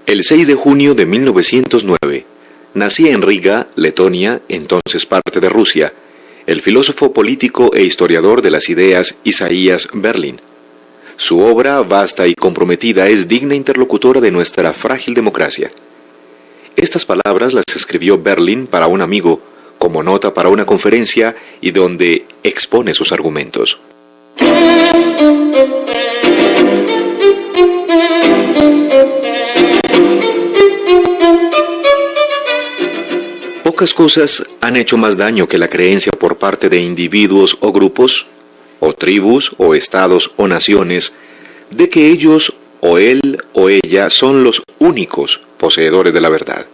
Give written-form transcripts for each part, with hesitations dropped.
El 6 de junio de 1909, nacía en Riga, Letonia, entonces parte de Rusia, el filósofo político e historiador de las ideas Isaías Berlin. Su obra, vasta y comprometida, es digna interlocutora de nuestra frágil democracia. Estas palabras las escribió Berlin para un amigo, como nota para una conferencia y donde expone sus argumentos. Pocas cosas han hecho más daño que la creencia por parte de individuos o grupos, o tribus, o estados, o naciones, de que ellos, o él, o ella, son los únicos poseedores de la verdad,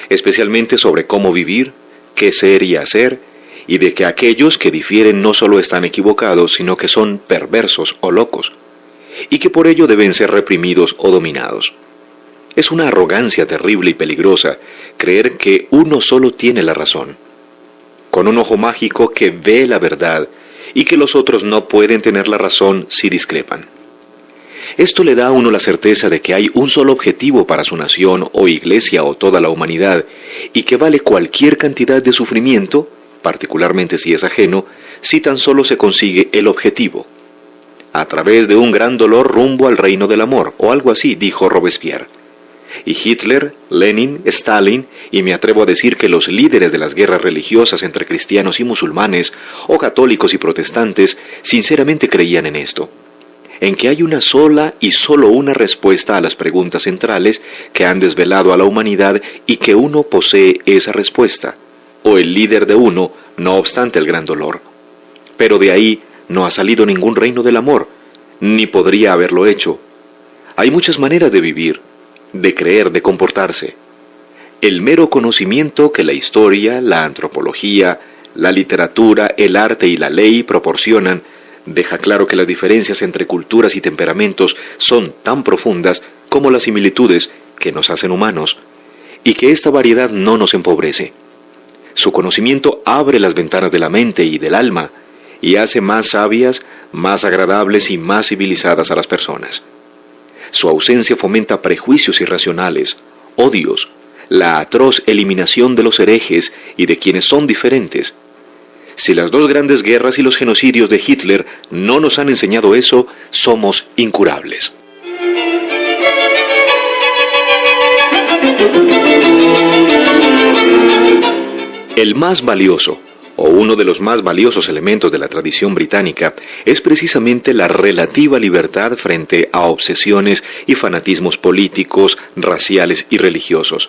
especialmente sobre cómo vivir, qué ser y hacer, y de que aquellos que difieren no solo están equivocados, sino que son perversos o locos, y que por ello deben ser reprimidos o dominados. Es una arrogancia terrible y peligrosa creer que uno solo tiene la razón, con un ojo mágico que ve la verdad y que los otros no pueden tener la razón si discrepan. Esto le da a uno la certeza de que hay un solo objetivo para su nación o iglesia o toda la humanidad y que vale cualquier cantidad de sufrimiento, particularmente si es ajeno, si tan solo se consigue el objetivo, a través de un gran dolor rumbo al reino del amor, o algo así, dijo Robespierre. Y Hitler, Lenin, Stalin, y me atrevo a decir que los líderes de las guerras religiosas entre cristianos y musulmanes, o católicos y protestantes, sinceramente creían en esto, en que hay una sola y solo una respuesta a las preguntas centrales que han desvelado a la humanidad y que uno posee esa respuesta, o el líder de uno, no obstante el gran dolor. Pero de ahí no ha salido ningún reino del amor, ni podría haberlo hecho. Hay muchas maneras de vivir, de creer, de comportarse. El mero conocimiento que la historia, la antropología, la literatura, el arte y la ley proporcionan, deja claro que las diferencias entre culturas y temperamentos son tan profundas como las similitudes que nos hacen humanos, y que esta variedad no nos empobrece. Su conocimiento abre las ventanas de la mente y del alma, y hace más sabias, más agradables y más civilizadas a las personas. Su ausencia fomenta prejuicios irracionales, odios, la atroz eliminación de los herejes y de quienes son diferentes. Si las dos grandes guerras y los genocidios de Hitler no nos han enseñado eso, somos incurables. El más valioso, o uno de los más valiosos elementos de la tradición británica, es precisamente la relativa libertad frente a obsesiones y fanatismos políticos, raciales y religiosos.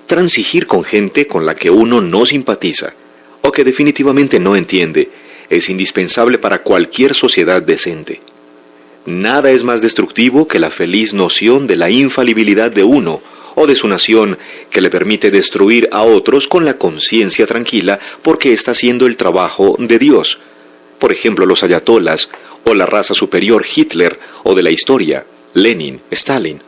Transigir con gente con la que uno no simpatiza, o que definitivamente no entiende, es indispensable para cualquier sociedad decente. Nada es más destructivo que la feliz noción de la infalibilidad de uno, o de su nación, que le permite destruir a otros con la conciencia tranquila porque está haciendo el trabajo de Dios. Por ejemplo, los ayatolas, o la raza superior Hitler, o de la historia, Lenin, Stalin.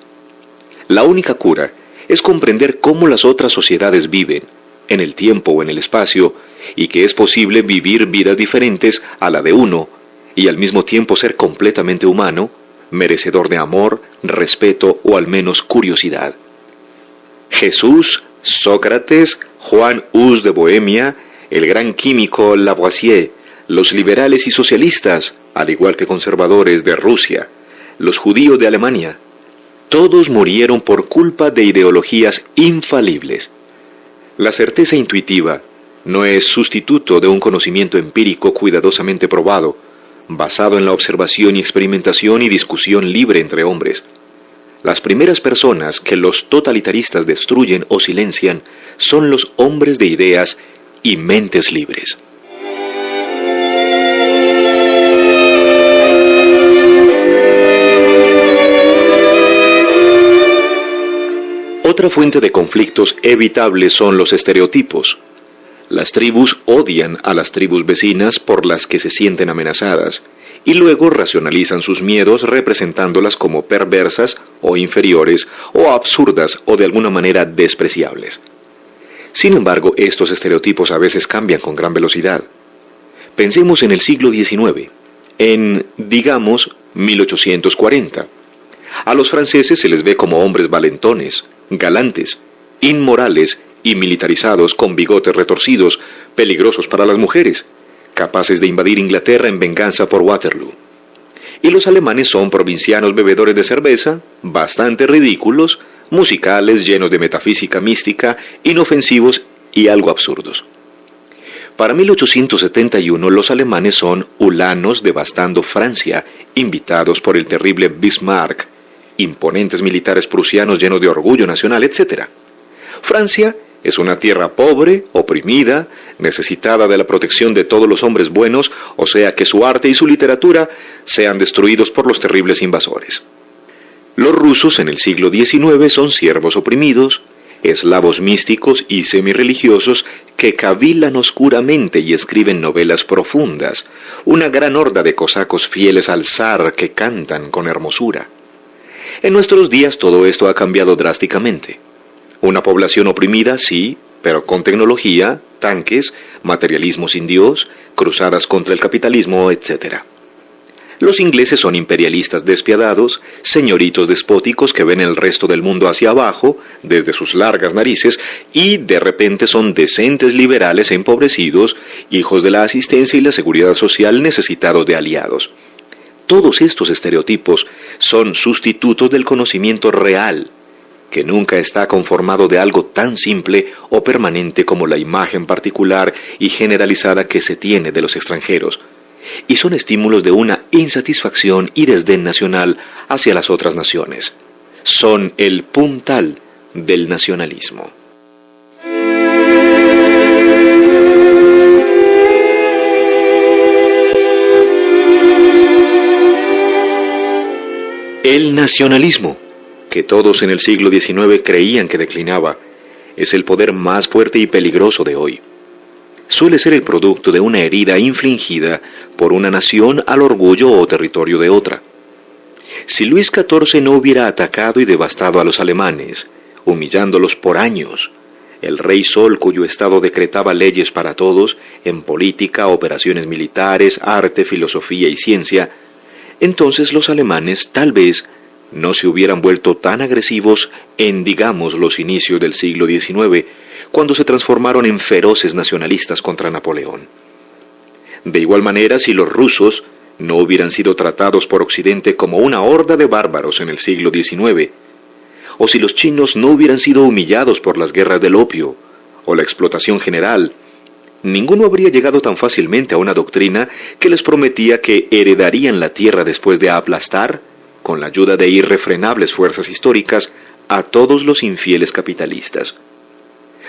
La única cura es comprender cómo las otras sociedades viven, en el tiempo o en el espacio, y que es posible vivir vidas diferentes a la de uno, y al mismo tiempo ser completamente humano, merecedor de amor, respeto o al menos curiosidad. Jesús, Sócrates, Juan Hus de Bohemia, el gran químico Lavoisier, los liberales y socialistas, al igual que conservadores de Rusia, los judíos de Alemania, todos murieron por culpa de ideologías infalibles. La certeza intuitiva no es sustituto de un conocimiento empírico cuidadosamente probado, basado en la observación y experimentación y discusión libre entre hombres. Las primeras personas que los totalitaristas destruyen o silencian son los hombres de ideas y mentes libres. Otra fuente de conflictos evitables son los estereotipos. Las tribus odian a las tribus vecinas por las que se sienten amenazadas, y luego racionalizan sus miedos representándolas como perversas o inferiores o absurdas o de alguna manera despreciables. Sin embargo, estos estereotipos a veces cambian con gran velocidad. Pensemos en el siglo XIX, en, digamos, 1840. A los franceses se les ve como hombres valentones, galantes, inmorales y militarizados con bigotes retorcidos, peligrosos para las mujeres, capaces de invadir Inglaterra en venganza por Waterloo. Y los alemanes son provincianos bebedores de cerveza, bastante ridículos, musicales, llenos de metafísica mística, inofensivos y algo absurdos. Para 1871 los alemanes son ulanos devastando Francia, invitados por el terrible Bismarck, imponentes militares prusianos llenos de orgullo nacional, etc. Francia es una tierra pobre, oprimida, necesitada de la protección de todos los hombres buenos, o sea que su arte y su literatura sean destruidos por los terribles invasores. Los rusos en el siglo XIX son siervos oprimidos, eslavos místicos y semirreligiosos que cavilan oscuramente y escriben novelas profundas, una gran horda de cosacos fieles al zar que cantan con hermosura. En nuestros días todo esto ha cambiado drásticamente. Una población oprimida, sí, pero con tecnología, tanques, materialismo sin Dios, cruzadas contra el capitalismo, etc. Los ingleses son imperialistas despiadados, señoritos despóticos que ven el resto del mundo hacia abajo, desde sus largas narices, y de repente son decentes liberales empobrecidos, hijos de la asistencia y la seguridad social necesitados de aliados. Todos estos estereotipos son sustitutos del conocimiento real, que nunca está conformado de algo tan simple o permanente como la imagen particular y generalizada que se tiene de los extranjeros, y son estímulos de una insatisfacción y desdén nacional hacia las otras naciones. Son el puntal del nacionalismo. El nacionalismo, que todos en el siglo XIX creían que declinaba, es el poder más fuerte y peligroso de hoy. Suele ser el producto de una herida infligida por una nación al orgullo o territorio de otra. Si Luis XIV no hubiera atacado y devastado a los alemanes, humillándolos por años, el rey Sol, cuyo estado decretaba leyes para todos, en política, operaciones militares, arte, filosofía y ciencia, entonces los alemanes tal vez no se hubieran vuelto tan agresivos en, digamos, los inicios del siglo XIX, cuando se transformaron en feroces nacionalistas contra Napoleón. De igual manera, si los rusos no hubieran sido tratados por Occidente como una horda de bárbaros en el siglo XIX, o si los chinos no hubieran sido humillados por las guerras del opio o la explotación general, ninguno habría llegado tan fácilmente a una doctrina que les prometía que heredarían la tierra después de aplastar, con la ayuda de irrefrenables fuerzas históricas, a todos los infieles capitalistas.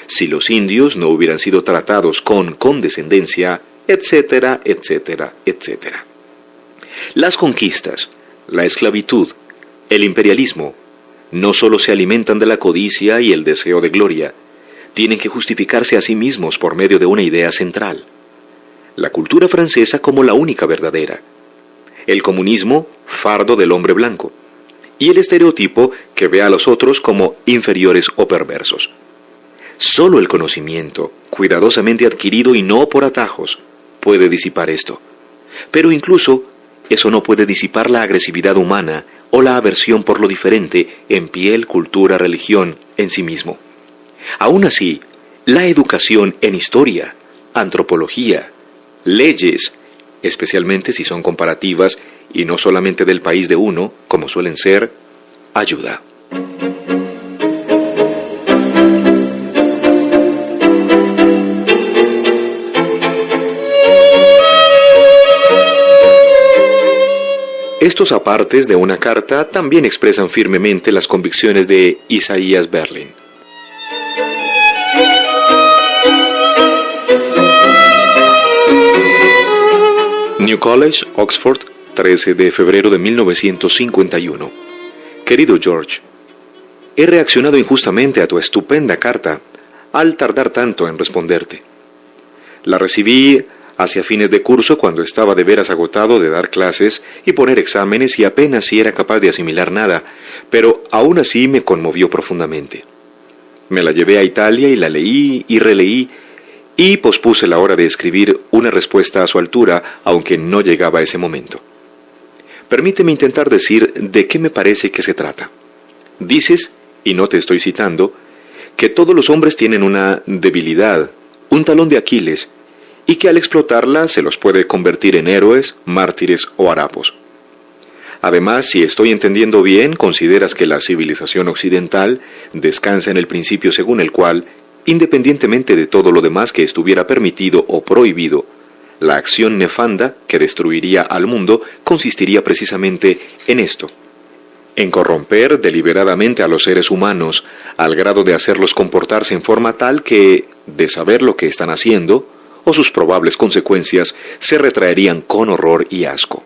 Si los indios no hubieran sido tratados con condescendencia, etcétera, etcétera, etcétera. Las conquistas, la esclavitud, el imperialismo, no solo se alimentan de la codicia y el deseo de gloria, tienen que justificarse a sí mismos por medio de una idea central: la cultura francesa como la única verdadera, el comunismo fardo del hombre blanco, y el estereotipo que ve a los otros como inferiores o perversos. Solo el conocimiento, cuidadosamente adquirido y no por atajos, puede disipar esto. Pero incluso, eso no puede disipar la agresividad humana o la aversión por lo diferente en piel, cultura, religión, en sí mismo. Aún así, la educación en historia, antropología, leyes, especialmente si son comparativas y no solamente del país de uno, como suelen ser, ayuda. Estos apartes de una carta también expresan firmemente las convicciones de Isaías Berlin. New College, Oxford, 13 de febrero de 1951. Querido George, he reaccionado injustamente a tu estupenda carta al tardar tanto en responderte. La recibí hacia fines de curso, cuando estaba de veras agotado de dar clases y poner exámenes y apenas si era capaz de asimilar nada, pero aún así me conmovió profundamente. Me la llevé a Italia y la leí y releí, y pospuse la hora de escribir una respuesta a su altura, aunque no llegaba ese momento. Permíteme intentar decir de qué me parece que se trata. Dices, y no te estoy citando, que todos los hombres tienen una debilidad, un talón de Aquiles, y que al explotarla se los puede convertir en héroes, mártires o harapos. Además, si estoy entendiendo bien, consideras que la civilización occidental descansa en el principio según el cual, independientemente de todo lo demás que estuviera permitido o prohibido, la acción nefanda que destruiría al mundo consistiría precisamente en esto: en corromper deliberadamente a los seres humanos al grado de hacerlos comportarse en forma tal que, de saber lo que están haciendo, o sus probables consecuencias, se retraerían con horror y asco.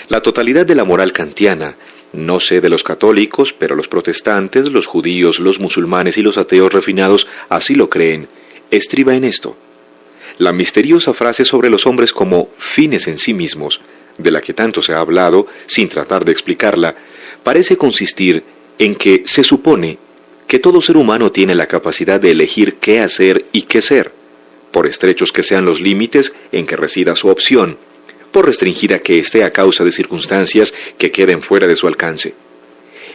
La totalidad de la moral kantiana, no sé de los católicos, pero los protestantes, los judíos, los musulmanes y los ateos refinados así lo creen, estriba en esto. La misteriosa frase sobre los hombres como fines en sí mismos, de la que tanto se ha hablado, sin tratar de explicarla, parece consistir en que se supone que todo ser humano tiene la capacidad de elegir qué hacer y qué ser, por estrechos que sean los límites en que resida su opción, por restringida que esté a causa de circunstancias que queden fuera de su alcance,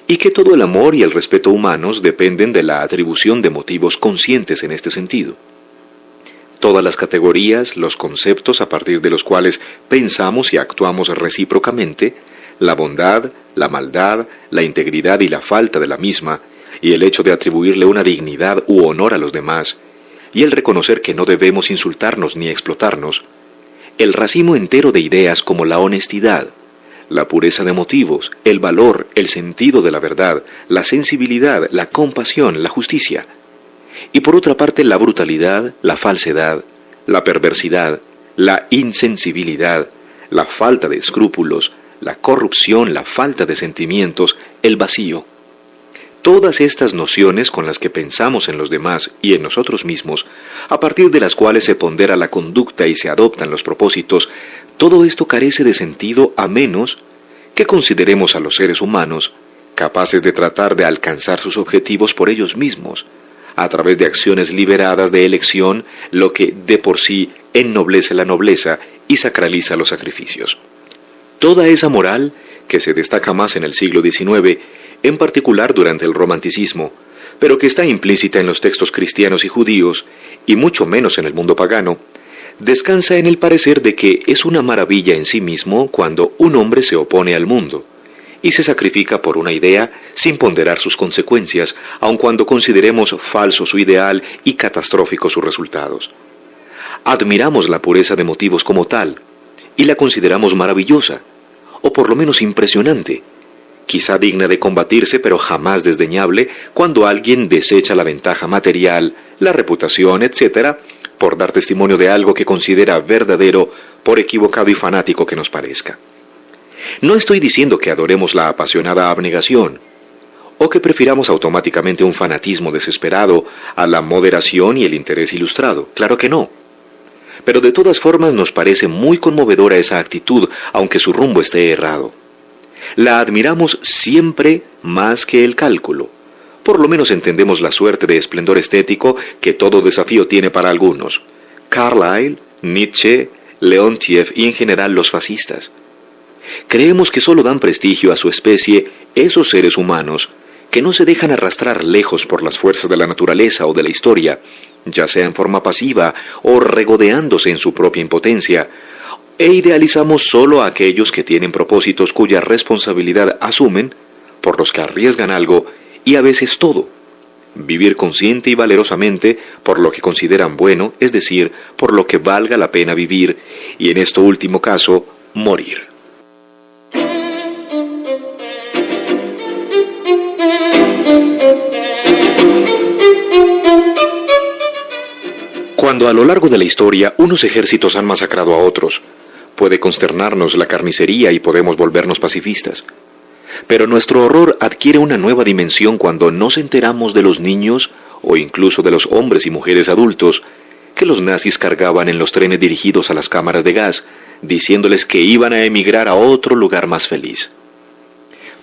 y que todo el amor y el respeto humanos dependen de la atribución de motivos conscientes en este sentido. Todas las categorías, los conceptos a partir de los cuales pensamos y actuamos recíprocamente, la bondad, la maldad, la integridad y la falta de la misma, y el hecho de atribuirle una dignidad u honor a los demás, y el reconocer que no debemos insultarnos ni explotarnos, el racimo entero de ideas como la honestidad, la pureza de motivos, el valor, el sentido de la verdad, la sensibilidad, la compasión, la justicia, y por otra parte la brutalidad, la falsedad, la perversidad, la insensibilidad, la falta de escrúpulos, la corrupción, la falta de sentimientos, el vacío. Todas estas nociones con las que pensamos en los demás y en nosotros mismos, a partir de las cuales se pondera la conducta y se adoptan los propósitos, todo esto carece de sentido a menos que consideremos a los seres humanos capaces de tratar de alcanzar sus objetivos por ellos mismos, a través de acciones liberadas de elección, lo que de por sí ennoblece la nobleza y sacraliza los sacrificios. Toda esa moral, que se destaca más en el siglo XIX, en particular durante el romanticismo, pero que está implícita en los textos cristianos y judíos, y mucho menos en el mundo pagano, descansa en el parecer de que es una maravilla en sí mismo cuando un hombre se opone al mundo, y se sacrifica por una idea sin ponderar sus consecuencias, aun cuando consideremos falso su ideal y catastrófico sus resultados. Admiramos la pureza de motivos como tal, y la consideramos maravillosa, o por lo menos impresionante, quizá digna de combatirse pero jamás desdeñable cuando alguien desecha la ventaja material, la reputación, etc., por dar testimonio de algo que considera verdadero, por equivocado y fanático que nos parezca. No estoy diciendo que adoremos la apasionada abnegación, o que prefiramos automáticamente un fanatismo desesperado a la moderación y el interés ilustrado, claro que no. Pero de todas formas nos parece muy conmovedora esa actitud, aunque su rumbo esté errado. La admiramos siempre más que el cálculo. Por lo menos entendemos la suerte de esplendor estético que todo desafío tiene para algunos. Carlyle, Nietzsche, Leontiev y en general los fascistas. Creemos que solo dan prestigio a su especie esos seres humanos que no se dejan arrastrar lejos por las fuerzas de la naturaleza o de la historia, ya sea en forma pasiva o regodeándose en su propia impotencia, e idealizamos solo a aquellos que tienen propósitos cuya responsabilidad asumen, por los que arriesgan algo y a veces todo. Vivir consciente y valerosamente por lo que consideran bueno, es decir, por lo que valga la pena vivir, y en este último caso, morir. Cuando a lo largo de la historia unos ejércitos han masacrado a otros, puede consternarnos la carnicería y podemos volvernos pacifistas. Pero nuestro horror adquiere una nueva dimensión cuando nos enteramos de los niños, o incluso de los hombres y mujeres adultos, que los nazis cargaban en los trenes dirigidos a las cámaras de gas, diciéndoles que iban a emigrar a otro lugar más feliz.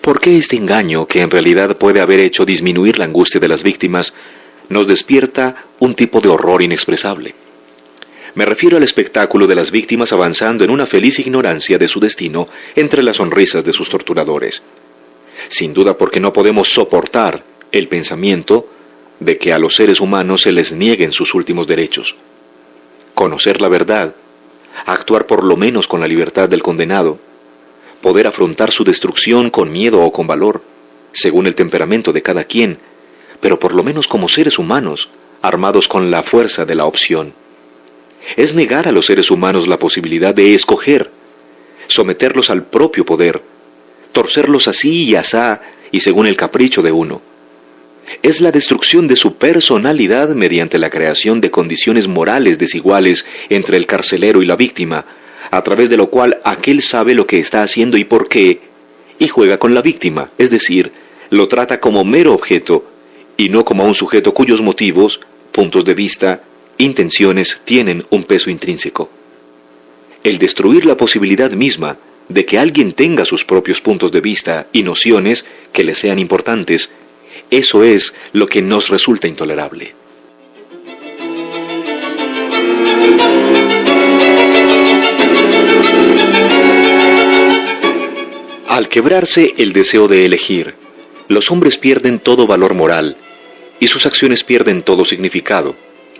¿Por qué este engaño, que en realidad puede haber hecho disminuir la angustia de las víctimas, nos despierta un tipo de horror inexpresable? Me refiero al espectáculo de las víctimas avanzando en una feliz ignorancia de su destino entre las sonrisas de sus torturadores. Sin duda porque no podemos soportar el pensamiento de que a los seres humanos se les nieguen sus últimos derechos. Conocer la verdad, actuar por lo menos con la libertad del condenado, poder afrontar su destrucción con miedo o con valor, según el temperamento de cada quien, pero por lo menos como seres humanos, armados con la fuerza de la opción. Es negar a los seres humanos la posibilidad de escoger, someterlos al propio poder, torcerlos así y asá y según el capricho de uno. Es la destrucción de su personalidad mediante la creación de condiciones morales desiguales entre el carcelero y la víctima, a través de lo cual aquel sabe lo que está haciendo y por qué, y juega con la víctima, es decir, lo trata como mero objeto, y no como a un sujeto cuyos motivos, puntos de vista, intenciones tienen un peso intrínseco. El destruir la posibilidad misma de que alguien tenga sus propios puntos de vista y nociones que le sean importantes, eso es lo que nos resulta intolerable. Al quebrarse el deseo de elegir, los hombres pierden todo valor moral y sus acciones pierden todo significado,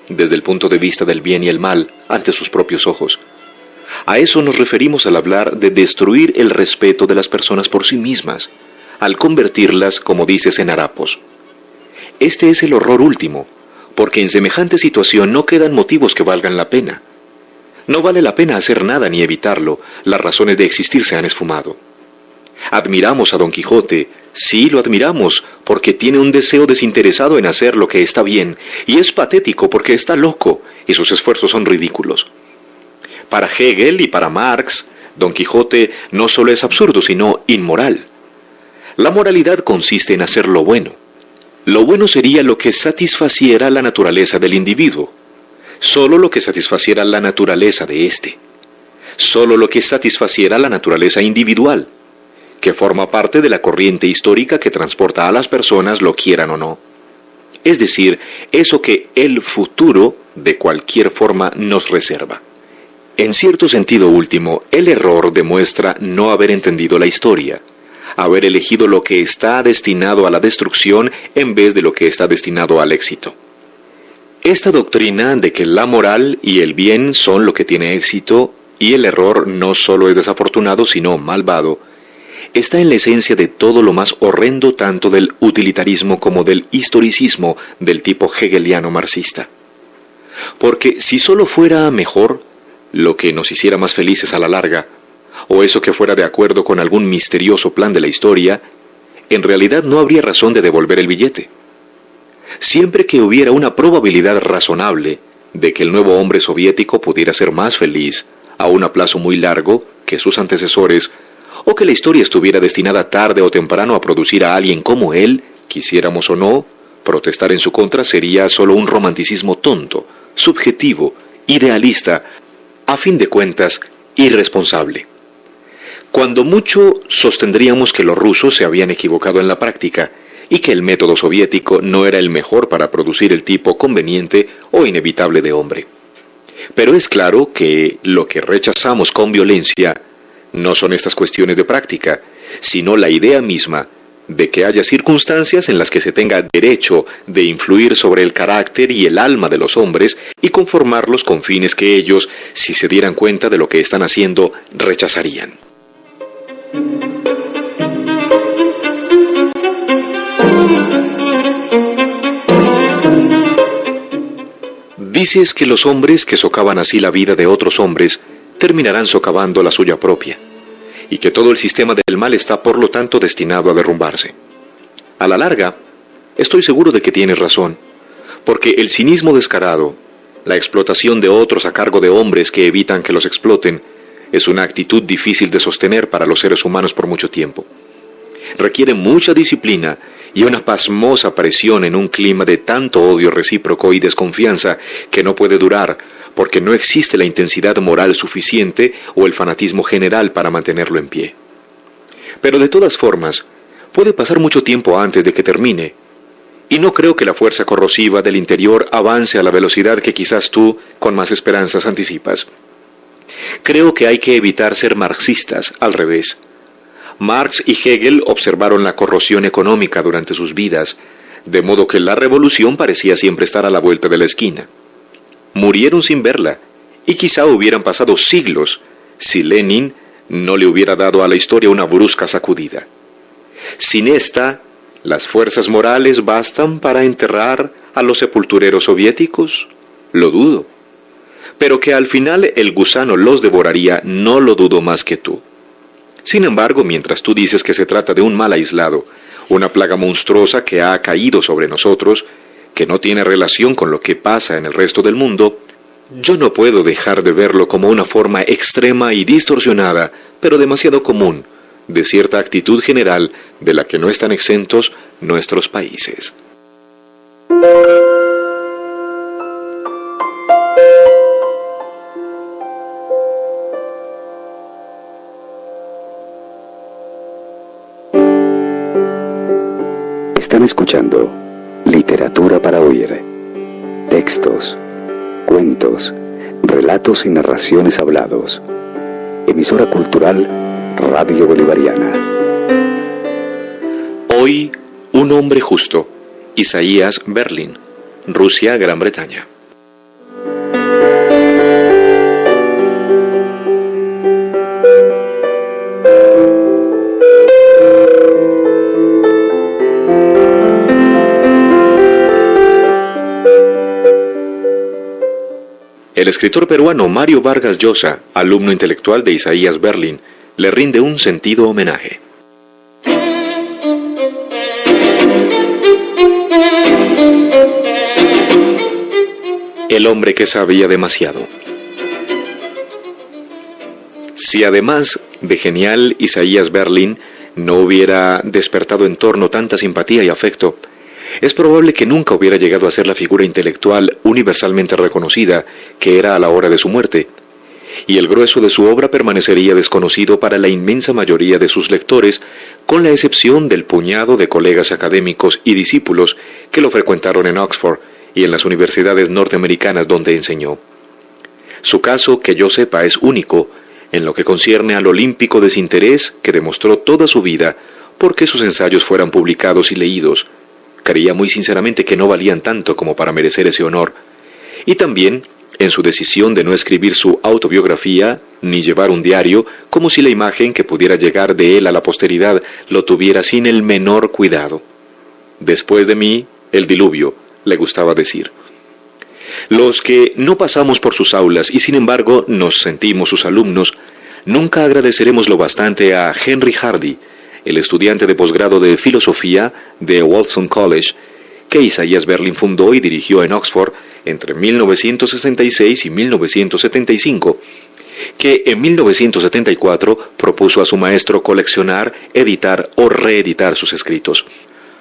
desde el punto de vista del bien y el mal, ante sus propios ojos. A eso nos referimos al hablar de destruir el respeto de las personas por sí mismas, al convertirlas, como dices, en harapos. Este es el horror último, porque en semejante situación no quedan motivos que valgan la pena. No vale la pena hacer nada ni evitarlo, las razones de existir se han esfumado. Admiramos a Don Quijote, sí lo admiramos, porque tiene un deseo desinteresado en hacer lo que está bien, y es patético porque está loco, y sus esfuerzos son ridículos. Para Hegel y para Marx, Don Quijote no solo es absurdo, sino inmoral. La moralidad consiste en hacer lo bueno. Lo bueno sería lo que satisfaciera la naturaleza del individuo, solo lo que satisfaciera la naturaleza de éste, solo lo que satisfaciera la naturaleza individual, que forma parte de la corriente histórica que transporta a las personas, lo quieran o no. Es decir, eso que el futuro, de cualquier forma, nos reserva. En cierto sentido último, el error demuestra no haber entendido la historia, haber elegido lo que está destinado a la destrucción en vez de lo que está destinado al éxito. Esta doctrina de que la moral y el bien son lo que tiene éxito y el error no solo es desafortunado sino malvado, está en la esencia de todo lo más horrendo tanto del utilitarismo como del historicismo del tipo hegeliano marxista. Porque si solo fuera mejor, lo que nos hiciera más felices a la larga, o eso que fuera de acuerdo con algún misterioso plan de la historia, en realidad no habría razón de devolver el billete. Siempre que hubiera una probabilidad razonable de que el nuevo hombre soviético pudiera ser más feliz a un plazo muy largo que sus antecesores, o que la historia estuviera destinada tarde o temprano a producir a alguien como él, quisiéramos o no, protestar en su contra sería solo un romanticismo tonto, subjetivo, idealista, a fin de cuentas, irresponsable. Cuando mucho sostendríamos que los rusos se habían equivocado en la práctica y que el método soviético no era el mejor para producir el tipo conveniente o inevitable de hombre. Pero es claro que lo que rechazamos con violencia no son estas cuestiones de práctica, sino la idea misma de que haya circunstancias en las que se tenga derecho de influir sobre el carácter y el alma de los hombres y conformarlos con fines que ellos, si se dieran cuenta de lo que están haciendo, rechazarían. Dices que los hombres que socavan así la vida de otros hombres terminarán socavando la suya propia, y que todo el sistema del mal está por lo tanto destinado a derrumbarse. A la larga, estoy seguro de que tienes razón, porque el cinismo descarado, la explotación de otros a cargo de hombres que evitan que los exploten, es una actitud difícil de sostener para los seres humanos por mucho tiempo. Requiere mucha disciplina y una pasmosa presión en un clima de tanto odio recíproco y desconfianza que no puede durar, porque no existe la intensidad moral suficiente o el fanatismo general para mantenerlo en pie. Pero de todas formas, puede pasar mucho tiempo antes de que termine, Y no creo que la fuerza corrosiva del interior avance a la velocidad que quizás tú, con más esperanzas, anticipas. Creo que hay que evitar ser marxistas, al revés. Marx y Hegel observaron la corrosión económica durante sus vidas, de modo que la revolución parecía siempre estar a la vuelta de la esquina. Murieron sin verla, y quizá hubieran pasado siglos si Lenin no le hubiera dado a la historia una brusca sacudida. Sin esta, ¿las fuerzas morales bastan para enterrar a los sepultureros soviéticos? Lo dudo. Pero que al final el gusano los devoraría, no lo dudo más que tú. Sin embargo, mientras tú dices que se trata de un mal aislado, una plaga monstruosa que ha caído sobre nosotros, que no tiene relación con lo que pasa en el resto del mundo, yo no puedo dejar de verlo como una forma extrema y distorsionada, pero demasiado común, de cierta actitud general de la que no están exentos nuestros países. Están escuchando Literatura para Oír. Textos, cuentos, relatos y narraciones hablados. Emisora cultural Radio Bolivariana. Hoy, un hombre justo. Isaías Berlin, Rusia, Gran Bretaña. El escritor peruano Mario Vargas Llosa, alumno intelectual de Isaías Berlin, le rinde un sentido homenaje. El hombre que sabía demasiado. Si además de genial Isaías Berlin no hubiera despertado en torno tanta simpatía y afecto, es probable que nunca hubiera llegado a ser la figura intelectual universalmente reconocida que era a la hora de su muerte, y el grueso de su obra permanecería desconocido para la inmensa mayoría de sus lectores, con la excepción del puñado de colegas académicos y discípulos que lo frecuentaron en Oxford y en las universidades norteamericanas donde enseñó. Su caso, que yo sepa, es único en lo que concierne al olímpico desinterés que demostró toda su vida porque sus ensayos fueran publicados y leídos. Creía muy sinceramente que no valían tanto como para merecer ese honor, y también en su decisión de no escribir su autobiografía ni llevar un diario, como si la imagen que pudiera llegar de él a la posteridad lo tuviera sin el menor cuidado. Después de mí, el diluvio, le gustaba decir. Los que no pasamos por sus aulas y sin embargo nos sentimos sus alumnos, nunca agradeceremos lo bastante a Henry Hardy, el estudiante de posgrado de filosofía de Wolfson College, que Isaías Berlin fundó y dirigió en Oxford entre 1966 y 1975, que en 1974 propuso a su maestro coleccionar, editar o reeditar sus escritos.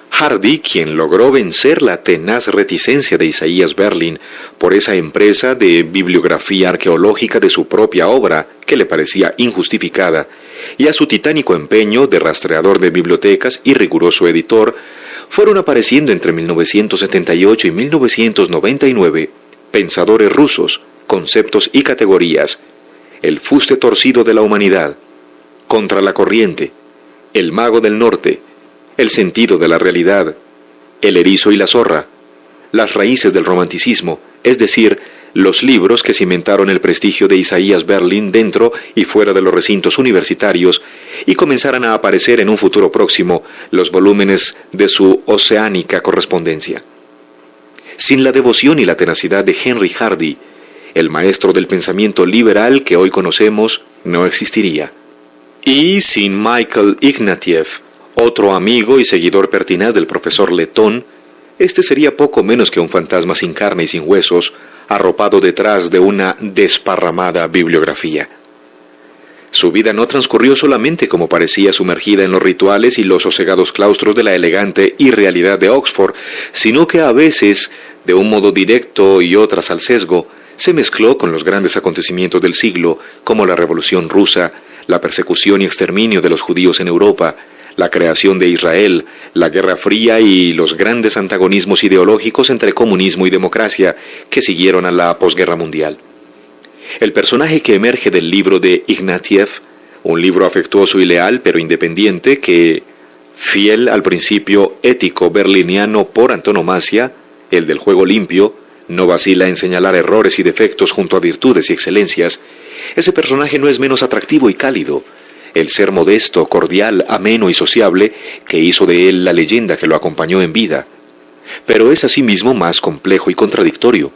Hardy, quien logró vencer la tenaz reticencia de Isaías Berlin por esa empresa de bibliografía arqueológica de su propia obra, que le parecía injustificada, y a su titánico empeño de rastreador de bibliotecas y riguroso editor, fueron apareciendo entre 1978 y 1999 pensadores rusos, conceptos y categorías: el fuste torcido de la humanidad, contra la corriente, el mago del norte, el sentido de la realidad, el erizo y la zorra, las raíces del romanticismo, es decir, los libros que cimentaron el prestigio de Isaías Berlin dentro y fuera de los recintos universitarios, y comenzaran a aparecer en un futuro próximo los volúmenes de su oceánica correspondencia. Sin la devoción y la tenacidad de Henry Hardy, el maestro del pensamiento liberal que hoy conocemos no existiría. Y sin Michael Ignatieff, otro amigo y seguidor pertinaz del profesor Letón, este sería poco menos que un fantasma sin carne y sin huesos, arropado detrás de una desparramada bibliografía. Su vida no transcurrió solamente como parecía sumergida en los rituales y los sosegados claustros de la elegante irrealidad de Oxford, sino que a veces, de un modo directo y otras al sesgo, se mezcló con los grandes acontecimientos del siglo, como la Revolución Rusa, la persecución y exterminio de los judíos en Europa, la creación de Israel, la Guerra Fría y los grandes antagonismos ideológicos entre comunismo y democracia que siguieron a la posguerra mundial. El personaje que emerge del libro de Ignatieff, un libro afectuoso y leal pero independiente que, fiel al principio ético berliniano por antonomasia, el del juego limpio, no vacila en señalar errores y defectos junto a virtudes y excelencias, ese personaje no es menos atractivo y cálido, el ser modesto, cordial, ameno y sociable que hizo de él la leyenda que lo acompañó en vida. Pero es asimismo más complejo y contradictorio,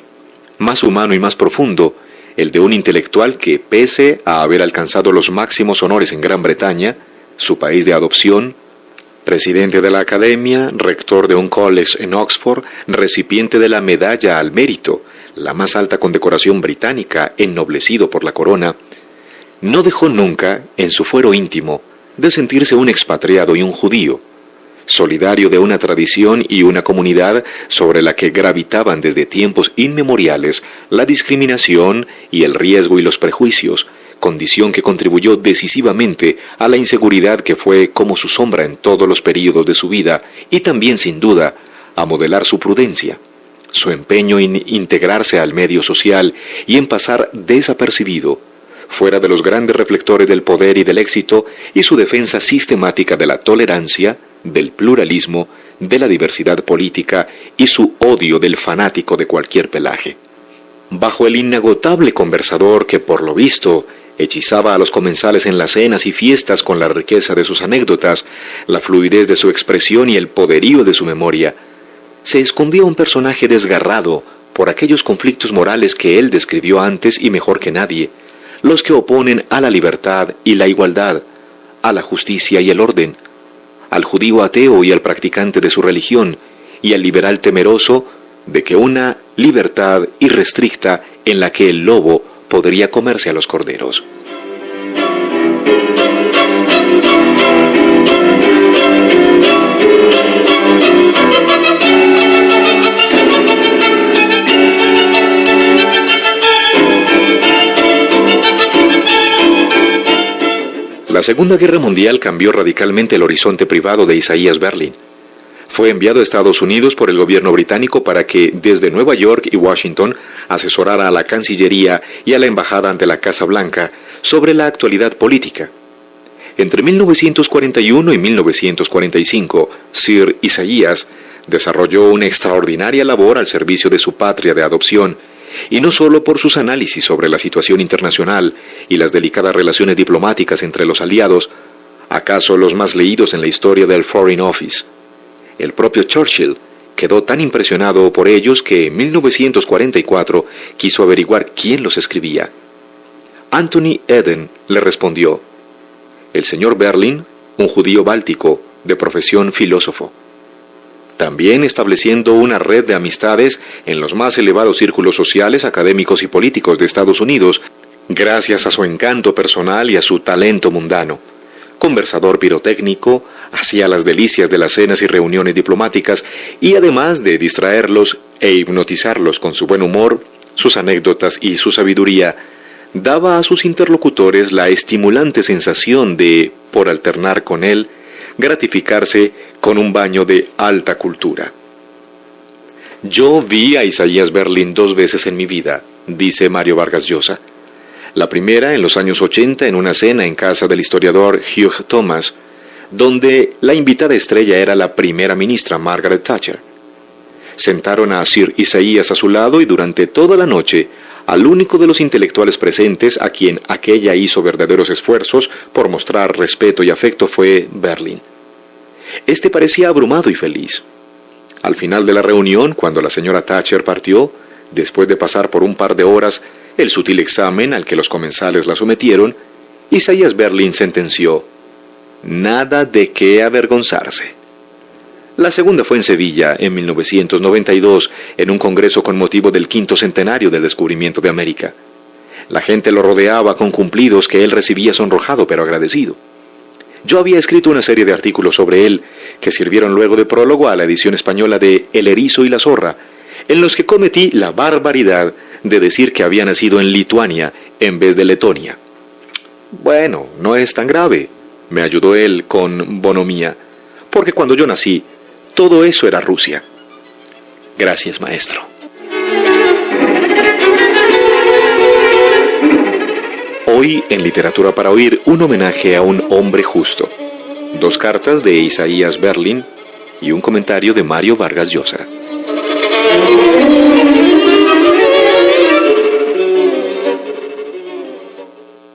más humano y más profundo, el de un intelectual que, pese a haber alcanzado los máximos honores en Gran Bretaña, su país de adopción, presidente de la Academia, rector de un college en Oxford, recipiente de la Medalla al Mérito, la más alta condecoración británica, ennoblecido por la corona, no dejó nunca, en su fuero íntimo, de sentirse un expatriado y un judío, solidario de una tradición y una comunidad sobre la que gravitaban desde tiempos inmemoriales la discriminación y el riesgo y los prejuicios, condición que contribuyó decisivamente a la inseguridad que fue como su sombra en todos los períodos de su vida y también, sin duda, a modelar su prudencia, su empeño en integrarse al medio social y en pasar desapercibido, fuera de los grandes reflectores del poder y del éxito, y su defensa sistemática de la tolerancia, del pluralismo, de la diversidad política y su odio del fanático de cualquier pelaje. Bajo el inagotable conversador que, por lo visto, hechizaba a los comensales en las cenas y fiestas con la riqueza de sus anécdotas, la fluidez de su expresión y el poderío de su memoria, se escondía un personaje desgarrado por aquellos conflictos morales que él describió antes y mejor que nadie, los que oponen a la libertad y la igualdad, a la justicia y el orden, al judío ateo y al practicante de su religión, y al liberal temeroso de que una libertad irrestricta en la que el lobo podría comerse a los corderos. La Segunda Guerra Mundial cambió radicalmente el horizonte privado de Isaías Berlin. Fue enviado a Estados Unidos por el gobierno británico para que, desde Nueva York y Washington, asesorara a la Cancillería y a la Embajada ante la Casa Blanca sobre la actualidad política. Entre 1941 y 1945, Sir Isaías desarrolló una extraordinaria labor al servicio de su patria de adopción, y no solo por sus análisis sobre la situación internacional y las delicadas relaciones diplomáticas entre los aliados, acaso los más leídos en la historia del Foreign Office. El propio Churchill quedó tan impresionado por ellos que en 1944 quiso averiguar quién los escribía. Anthony Eden le respondió: el señor Berlin, un judío báltico, de profesión filósofo. También estableciendo una red de amistades en los más elevados círculos sociales, académicos y políticos de Estados Unidos, gracias a su encanto personal y a su talento mundano. Conversador pirotécnico, hacía las delicias de las cenas y reuniones diplomáticas, y además de distraerlos e hipnotizarlos con su buen humor, sus anécdotas y su sabiduría, daba a sus interlocutores la estimulante sensación de, por alternar con él, gratificarse con un baño de alta cultura. Yo vi a Isaías Berlin 2 veces en mi vida, dice Mario Vargas Llosa. La primera en los años 80 en una cena en casa del historiador Hugh Thomas, donde la invitada estrella era la primera ministra Margaret Thatcher. Sentaron a Sir Isaías a su lado y durante toda la noche al único de los intelectuales presentes a quien aquella hizo verdaderos esfuerzos por mostrar respeto y afecto fue Berlin. Este parecía abrumado y feliz. Al final de la reunión, cuando la señora Thatcher partió, después de pasar por un par de horas el sutil examen al que los comensales la sometieron, Isaías Berlin sentenció: nada de qué avergonzarse. La segunda fue en Sevilla, en 1992, en un congreso con motivo del 5º centenario del descubrimiento de América. La gente lo rodeaba con cumplidos que él recibía sonrojado pero agradecido. Yo había escrito una serie de artículos sobre él, que sirvieron luego de prólogo a la edición española de El erizo y la zorra, en los que cometí la barbaridad de decir que había nacido en Lituania en vez de Letonia. Bueno, no es tan grave. Me ayudó él con bonomía, porque cuando yo nací, todo eso era Rusia. Gracias, maestro. Hoy, en Literatura para Oír, un homenaje a un hombre justo. 2 cartas de Isaías Berlin y un comentario de Mario Vargas Llosa.